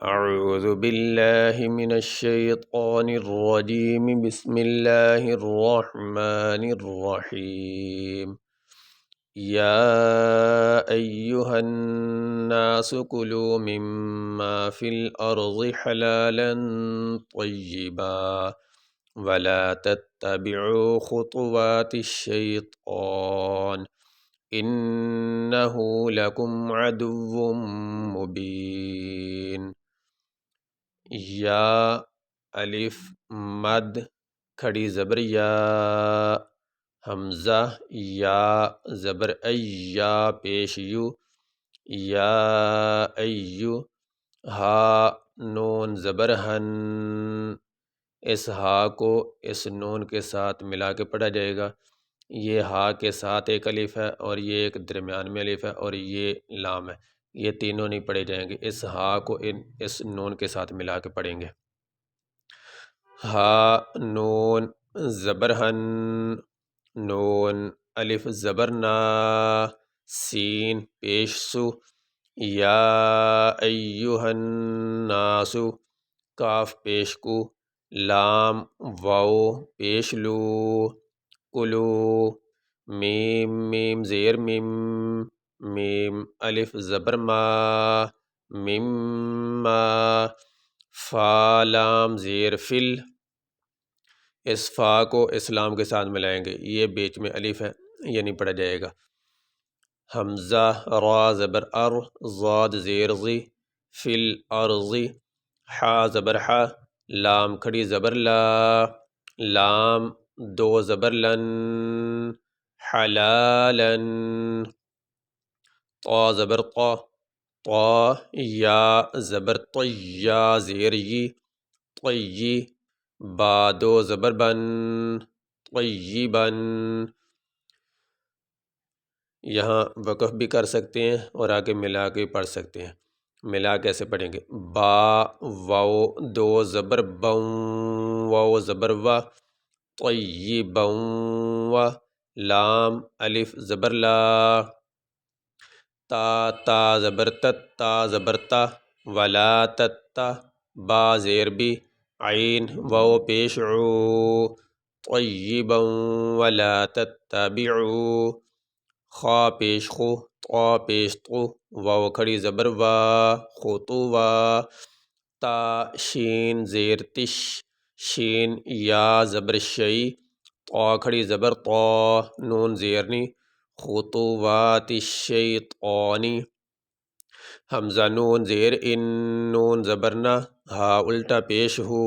أعوذ بالله من الشيطان الرجيم بسم الله الرحمن الرحيم يا أيها الناس كلوا مما في الأرض حلالا طيبا ولا تتبعوا خطوات الشيطان إنه لكم عدو مبين یا الف مد کھڑی زبر یا حمزہ یا زبر یا پیش یو یا ایو ہا نون زبر ہن اس ہا کو اس نون کے ساتھ ملا کے پڑھا جائے گا۔ یہ ہا کے ساتھ ایک الف ہے اور یہ ایک درمیان میں الف ہے اور یہ لام ہے، یہ تینوں نہیں پڑھے جائیں گے، اس ہا کو اس نون کے ساتھ ملا کے پڑھیں گے۔ ہا نون زبر ہن نون الف زبر نا سین پیش سو یا ایہا الناس کاف پیش کو لام واو پیش لو کلو میم میم زیر میم میم الف زبر ما میم ما فا لام زیر فل اس فا کو اس لام کے ساتھ ملائیں گے، یہ بیچ میں الف ہے، یہ نہیں پڑھا جائے گا۔ حمزہ را زبر ار ضاد زیر ضی فل ارضی حا زبر حا لام کھڑی زبر لا لام دو زبر لن حلالن طا زبر طا طا یا زبر طیا زیر یی طی با دو زبر بن طیبن۔ یہاں وقف بھی کر سکتے ہیں اور آگے ملا کے پڑھ سکتے ہیں۔ ملا کیسے پڑھیں گے؟ با واو دو زبر بوں واو زبر وا طیبوں و لام الف زبر لا تا تا زبر تت تا زبر تا ولا تتا با زیر بی عین واو پیش عو طیبا ولا تتبعوا خا پیش خو طا پیش طو واو کھڑی زبر وا خطوا تا شین زیر تش شین یا زبر شی طا کھڑی زبر طا نون زیرنی خطوات الشیطانی حمزہ نون زیر ان نون زبرنا ہا الٹا پیش ہو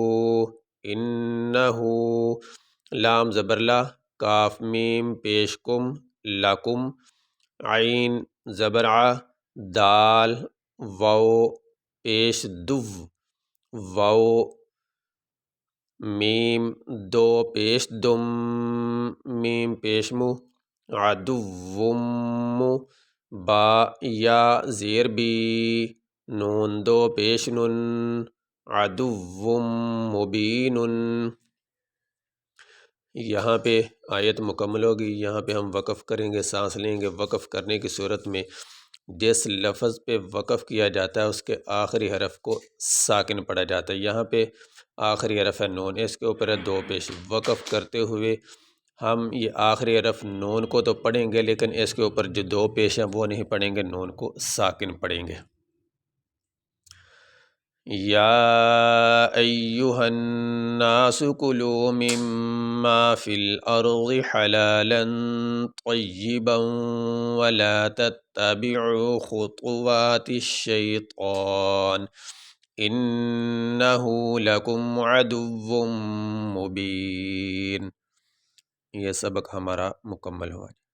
انہو لام زبر لا کاف میم پیش کم لکم عین زبر ع دال واو پیش دو واو میم دو پیش دم میم پیش مو عدوم با یا زیر بی نون دو پیش نن عدوم مبین۔ یہاں پہ آیت مکمل ہوگی، یہاں پہ ہم وقف کریں گے، سانس لیں گے۔ وقف کرنے کی صورت میں جس لفظ پہ وقف کیا جاتا ہے اس کے آخری حرف کو ساکن پڑھا جاتا ہے۔ یہاں پہ آخری حرف ہے نون، اس کے اوپر ہے دو پیش۔ وقف کرتے ہوئے ہم یہ آخری حرف نون کو تو پڑھیں گے لیکن اس کے اوپر جو دو پیش ہیں وہ نہیں پڑھیں گے، نون کو ساکن پڑھیں گے۔ یا ایہا الناس کلوا مما فی الارض حلالا طیبا ولا تتبعوا خطوات الشیطان انہ لکم عدو مبین۔ یہ سبق ہمارا مکمل ہوا۔